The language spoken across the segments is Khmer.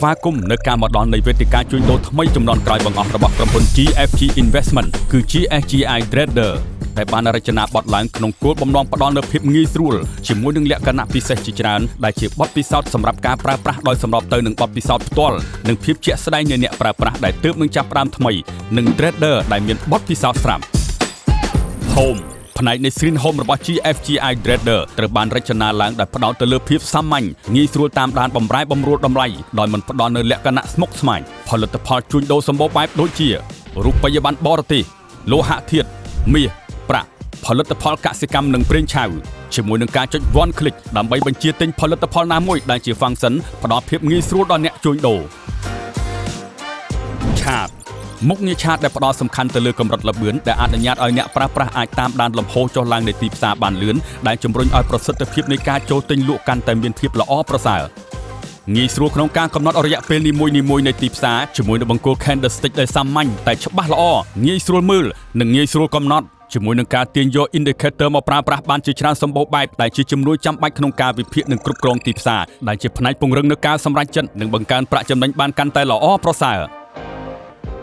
ស្វាគមន៍នៅការមកដល់នៃវេទិកាជួញដូរថ្មីចំនួនក្រោយបង្អស់របស់ក្រុមហ៊ុន GFG Investment គឺ GSGI Trader ដែលបានរចនាបទឡើងក្នុងគោលបំណងផ្ដល់នូវភាពងាយស្រួលជាមួយនឹងលក្ខណៈពិសេសជាច្រើនដែលជាបទពិសោធន៍សម្រាប់ការប្រើប្រាស់ដោយសម្របទៅនឹងបទពិសោធន៍ផ្ទាល់និងភាពជាក់ស្ដែងនៃអ្នកប្រើប្រាស់ដែលទើបនឹងចាប់ផ្ដើមថ្មីនិង Trader ដែលមានបទពិសោធន៍ស្រាប់ Home ផ្នែកនៃ Screen Home របស់ GFGI Trader ត្រូវបានរចនាឡើងដោយផ្ដោតទៅលើភាពសាមញ្ញងាយស្រួលតាមដានបម្រែបម្រួលតម្លៃដោយមិនផ្ដល់នូវលក្ខណៈស្មុគស្មាញផលិតផលជួញដូរសម្បូរបែបដូចជារូបិយប័ណ្ណបរទេសលោហៈធាតុមាសប្រាក់ផលិតផលកសិកម្មនិងប្រេងឆៅជាមួយនឹងការចុច one click ដើម្បីបញ្ជាទិញផលិតផលណាមួយដែលជា function ផ្ដល់ភាពងាយស្រួលដល់អ្នកជួញដូរឆាតមុខងារឆាតដែលផ្ដល់សំខាន់ទៅលើកម្រិតល្បឿនដែលអនុញ្ញាតឲ្យអ្នកប្រើប្រាស់អាចតាមដានលំហូរចុះឡើងនៃទីផ្សារបានលឿនដែលជំរុញឲ្យប្រសិទ្ធភាពនៃការចូលទិញលក់កាន់តែមានភាពល្អប្រសើរងាយស្រួលក្នុងការកំណត់រយៈពេលនីមួយៗនៃទីផ្សារជាមួយនឹងបង្គោល candlestick ដែលសាមញ្ញតែច្បាស់ល្អងាយស្រួលមើលនិងងាយស្រួលកំណត់ជាមួយនឹងការទាញយក indicator មកប្រើប្រាស់បានជាច្រើនសម្បូរបែបដែលជាជំនួយចាំបាច់ក្នុងការវិភាគនិងគ្រប់គ្រងទីផ្សារដែលជាផ្នែកពង្រឹងនូវការសម្រេចចិត្តនិងបង្កើនប្រាក់ចំណេញបានកាន់តែល្អប្រសើរ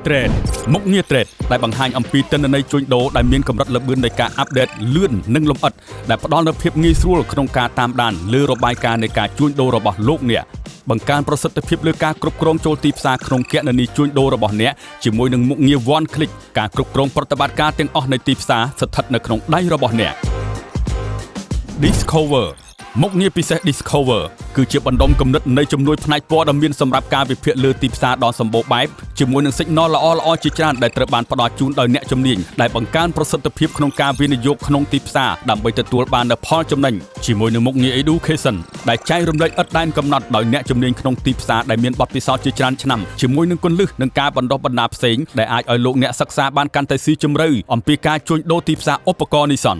Trade មុខងារ Trade ដែលបង្ហាញអំពីទិន្នន័យជួញដូរដែលមានកម្រិតល្បឿននៃការអាប់ដេតលឿននិងលម្អិតដែលផ្ដល់នូវភាពងាយស្រួលក្នុងការតាមដានលើរបាយការណ៍នៃការជួញដូររបស់លោកអ្នកបង្កើនប្រសិទ្ធភាពលើការគ្រប់គ្រងចូលទីផ្សារក្នុងគណនីជួញដូររបស់អ្នកជាមួយនឹងមុខងារ one click ការគ្រប់គ្រងប្រតិបត្តិការទាំងអស់នៃទីផ្សារស្ថិតនៅក្នុងដៃរបស់អ្នក Discover មុខងារពិសេស Discover គឺជាបណ្ដុំគំនិតនៃជំនួយផ្នែកព័ត៌មានសម្រាប់ការវិភាគលើទីផ្សារដ៏សម្បូរបែបជាមួយនឹង signal ល្អៗជាច្រើនដែលត្រូវបានផ្ដល់ជូនដោយអ្នកជំនាញដែលបង្កើនប្រសិទ្ធភាពក្នុងការវិនិយោគក្នុងទីផ្សារដើម្បីទទួលបាននូវផលចំណេញជាមួយនឹងមុខងារ Education ដែលចែករំលែកឥតដែនកំណត់ដោយអ្នកជំនាញក្នុងទីផ្សារដែលមានបទពិសោធន៍ជាច្រើនឆ្នាំជាមួយនឹងគន្លឹះនិងការបណ្ដុះបណ្ដាលផ្សេងដែលអាចឲ្យលោកអ្នកសិក្សាបានកាន់តែស៊ីជម្រៅអំពីការជួញដូរទីផ្សារឧបករណ៍និស្សិត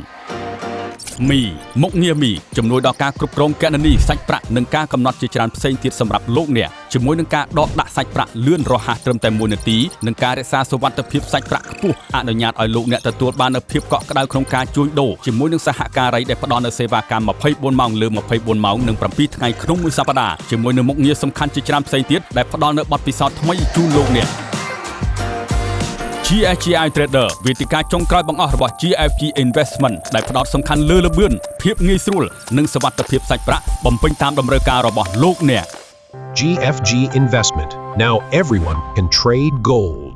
មីមុខងារមីជំនួយដល់ការគ្រប់គ្រងគណនីសាច់ប្រាក់និងការកំណត់ជាច្រើនផ្សេងទៀតសម្រាប់លោកអ្នកជាមួយនឹងការដកដាក់សាច់ប្រាក់លឿនរហ័សត្រឹមតែ1នាទីនិងការរក្សាសុវត្ថិភាពសាច់ប្រាក់ខ្ពស់អនុញ្ញាតឲ្យលោកអ្នកទទួលបាននូវភាពកក់ក្ដៅក្នុងការជួញដូរជាមួយនឹងសហការីដែលផ្ដល់នូវសេវាកម្ម24ម៉ោងលើ24ម៉ោងនិង7ថ្ងៃក្នុងមួយសប្តាហ៍ជាមួយនឹងមុខងារសំខាន់ជាច្រើនផ្សេងទៀតដែលផ្ដល់នូវបទពិសោធន៍ថ្មីជូនលោកអ្នកGSGI Trader វេទិកាចុងក្រោយបង្អស់របស់ GFG Investment ដែលផ្ដោតសំខាន់លើល្បឿនភាពងាយស្រួលនិងសុវត្ថិភាពសាច់ប្រាក់បំពេញតាមតម្រូវការរបស់លោកអ្នក GFG Investment. Now everyone can trade gold.